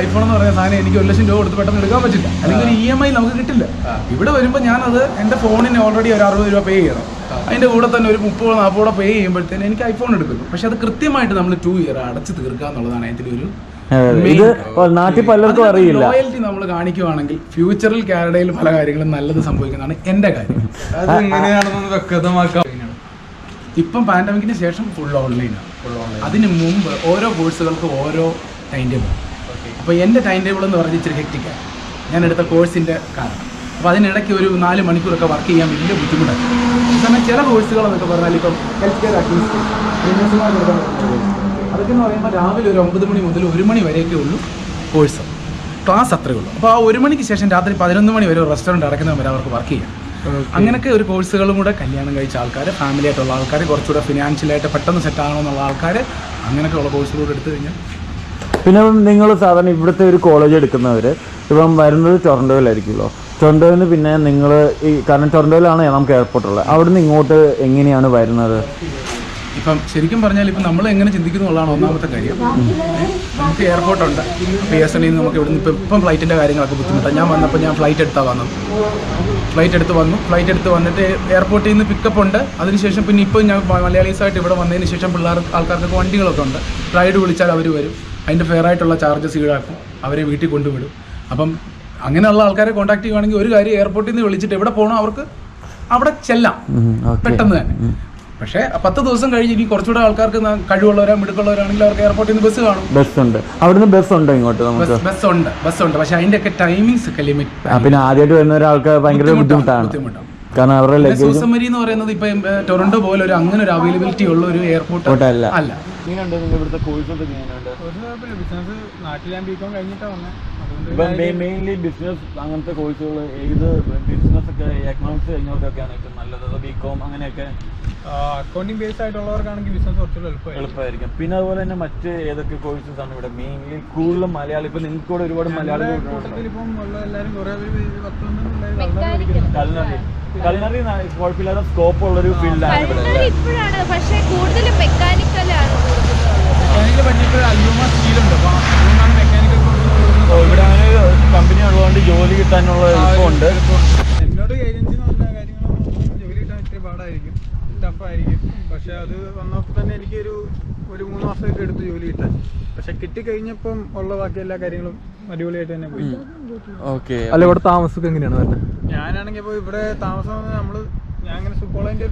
IPhone എന്ന് പറയുന്ന സാധനം എനിക്ക് 1 ലക്ഷം രൂപ കൊടുത്ത് പെട്ടെന്ന് എടുക്കാൻ പറ്റില്ല, അല്ലെങ്കിൽ ഒരു EMI നമുക്ക് കിട്ടില്ല. ഇവിടെ വരുമ്പോൾ ഞാനത് എൻ്റെ ഫോണിന് ഓൾറെഡി ഒരു 60 രൂപ പേ ചെയ്യണം, അതിൻ്റെ കൂടെ തന്നെ ഒരു 30-40 രൂപ പേ ചെയ്യുമ്പോഴത്തേന് എനിക്ക് ഐഫോൺ എടുക്കുന്നു. പക്ഷെ അത് കൃത്യമായിട്ട് നമ്മൾ 2 ഇയർ അടച്ച് തീർക്കുക എന്നുള്ളതാണ് അതിലൊരു നാട്ടിൽ പലർക്കും അറിയില്ല. ലോയൽറ്റി നമ്മൾ കാണിക്കുവാണെങ്കിൽ ഫ്യൂച്ചറിൽ കാനഡയിൽ പല കാര്യങ്ങളും നല്ലത് സംഭവിക്കുന്നതാണ് എൻ്റെ കാര്യം. ഇപ്പം പാൻഡമിക്കിന് ശേഷം ഫുൾ ഓൺലൈനാണ്. അതിന് മുമ്പ് ഓരോ കോഴ്സുകൾക്കും ഓരോ ടൈം ടേബിൾ. അപ്പോൾ എൻ്റെ ടൈം ടേബിൾ എന്ന് പറഞ്ഞാൽ ഇച്ചിരി ഹെക്റ്റിക്കാണ്, ഞാൻ എടുത്ത കോഴ്സിൻ്റെ കാരണം. അപ്പോൾ അതിനിടയ്ക്ക് ഒരു 4 മണിക്കൂറൊക്കെ വർക്ക് ചെയ്യാൻ വലിയ ബുദ്ധിമുട്ടാണ്. കാരണം ചില കോഴ്സുകളെന്നൊക്കെ പറഞ്ഞാൽ ഇപ്പം ഹെൽത്ത് കെയർ ആക്ടിവിറ്റീസ് അതൊക്കെ എന്ന് പറയുമ്പോൾ രാവിലെ ഒരു 9 മണി മുതൽ 1 മണി വരെയൊക്കെ ഉള്ളൂ കോഴ്സ്, ക്ലാസ് അത്രയേ ഉള്ളൂ. അപ്പോൾ ആ 1 മണിക്ക് ശേഷം രാത്രി 11 മണി വരെ ഒരു റെസ്റ്റോറൻറ്റ് അടയ്ക്കുന്നവർ വരെ അവർക്ക് വർക്ക് ചെയ്യാം. അങ്ങനെയൊക്കെ ഒരു കോഴ്സുകളും കൂടെ കല്യാണം കഴിച്ച ആൾക്കാർ, ഫാമിലി ആയിട്ടുള്ള ആൾക്കാർ, കുറച്ചുകൂടെ ഫിനാൻഷ്യലായിട്ട് പെട്ടെന്ന് സെറ്റ് ആകണമെന്നുള്ള ആൾക്കാർ, അങ്ങനെയൊക്കെയുള്ള കോഴ്സുകളൂടെ എടുത്തു കഴിഞ്ഞാൽ. പിന്നെ നിങ്ങൾ സാധാരണ ഇവിടുത്തെ ഒരു കോളേജ് എടുക്കുന്നവർ ഇപ്പം വരുന്നത് ടൊറൻറ്റോയിലായിരിക്കുമല്ലോ. ടൊറൻറ്റോയിൽ നിന്ന് പിന്നെ നിങ്ങൾ കാരണം ടൊറൻറ്റോയിലാണ് നമുക്ക് എയർപോർട്ടുള്ളത്, അവിടെ നിന്ന് ഇങ്ങോട്ട് എങ്ങനെയാണ് വരുന്നത്? ഇപ്പം ശരിക്കും പറഞ്ഞാൽ ഇപ്പം നമ്മൾ എങ്ങനെ ചിന്തിക്കുന്നു എന്നുള്ളതാണ് ഒന്നാമത്തെ കാര്യം. നമുക്ക് എയർപോർട്ടുണ്ട്, PSL നിന്ന് നമുക്ക് ഇവിടുന്ന് ഇപ്പം ഫ്ലൈറ്റിൻ്റെ കാര്യങ്ങളൊക്കെ ബുദ്ധിമുട്ടാണ്. ഞാൻ വന്നപ്പോൾ ഞാൻ ഫ്ലൈറ്റ് എടുത്ത് വന്നു. ഫ്ലൈറ്റ് എടുത്ത് വന്നിട്ട് എയർപോർട്ടിൽ നിന്ന് പിക്കപ്പ് ഉണ്ട്. അതിനുശേഷം പിന്നെ ഇപ്പോൾ ഞാൻ മലയാളീസായിട്ട് ഇവിടെ വന്നതിന് ശേഷം ആൾക്കാർക്കൊക്കെ വണ്ടികളൊക്കെ ഉണ്ട്. റൈഡ് വിളിച്ചാൽ അവർ വരും, അതിൻ്റെ ഫെയർ ആയിട്ടുള്ള ചാർജസ് ഈടാക്കും, അവരെ വീട്ടിൽ കൊണ്ടുവിടും. അപ്പം അങ്ങനെയുള്ള ആൾക്കാരെ കോൺടാക്ട് ചെയ്യുകയാണെങ്കിൽ ഒരു കാര്യം, എയർപോർട്ടിൽ നിന്ന് വിളിച്ചിട്ട് എവിടെ പോകണോ അവർക്ക് അവിടെ ചെല്ലാം പെട്ടെന്ന് തന്നെ. പക്ഷേ 10 ദിവസം കഴിഞ്ഞ് ഇനി കുറച്ചുകൂടെ ആൾക്കാർക്ക് കഴിവുള്ളവരാ മിടുക്കുള്ളവരാണെങ്കിൽ അവർക്ക് എയർപോർട്ടിൽ നിന്ന് ബസ് കാണും. ബസ്സുണ്ട്, അവിടുന്ന് ബസ്സുണ്ട് ഇങ്ങോട്ട് നമുക്ക്. ബസ്സുണ്ട് പക്ഷെ അതിൻ്റെ ഒക്കെ ടൈമിങ്സ് ഒക്കെ ലിമിറ്റ്. പിന്നെ ആദ്യമായിട്ട് വരുന്ന ഒരാൾക്ക് ഭയങ്കര ബുദ്ധിമുട്ടാണ്. കാരണം അവരുടെ സൂസമരി എന്ന് പറയുന്നത് ഇപ്പം ടൊറന്റോ പോലെ അങ്ങനെ ഒരു അവൈലബിലിറ്റി ഉള്ള ഒരു എയർപോർട്ട് അല്ല. മെയിൻലി ബിസിനസ് അങ്ങനത്തെ കോഴ്സുകൾ ഏത് ബിസിനസ് ഒക്കെ എക്കണോമിക്സ് കഴിഞ്ഞവർക്കൊക്കെയാണ് ഏറ്റവും നല്ലത്? ബികോം അങ്ങനെയൊക്കെ അക്കൗണ്ടിങ് ബേസ്ഡ് ആയിട്ടുള്ളവർക്കാണെങ്കിൽ ബിസിനസ് കുറച്ചുകൂടെ എളുപ്പമായിരിക്കും. പിന്നെ അതുപോലെ തന്നെ മറ്റ് ഏതൊക്കെ കോഴ്സസ് ആണ് ഇവിടെ മെയിൻലി കൂടുതലും മലയാളം? ഇപ്പൊ നിങ്ങൾക്ക് കൂടെ ഒരുപാട് മലയാളം കലിനറി കുഴപ്പമില്ലാത്ത സ്കോപ്പ് ഉള്ളൊരു ഫീൽഡാണ് ഇവിടെ. ഇവിടെ അങ്ങനെ കമ്പനി ഉള്ളതുകൊണ്ട് ജോലി കിട്ടാനുള്ള എളുപ്പമുണ്ട്. എന്നോട് ഏജൻസി എന്ന് പറഞ്ഞ കാര്യങ്ങളൊന്നും ജോലി കിട്ടാൻ ഇത്തിരി പാടായിരിക്കും, ടഫായിരിക്കും. പക്ഷെ അത് വന്നപ്പോൾ തന്നെ എനിക്ക് ഒരു 3 മാസമൊക്കെ എടുത്ത് ജോലി കിട്ടാൻ. പക്ഷെ കിട്ടിക്കഴിഞ്ഞപ്പം ഉള്ള ബാക്കി എല്ലാ കാര്യങ്ങളും അടിപൊളിയായിട്ട് തന്നെ പോയി. അല്ല ഇവിടെ താമസമൊക്കെ എങ്ങനെയാണ്? ഞാനാണെങ്കിൽ ഇപ്പോൾ ഇവിടെ താമസം ഞാൻ അങ്ങനെ സുക്കോളേൻ്റെ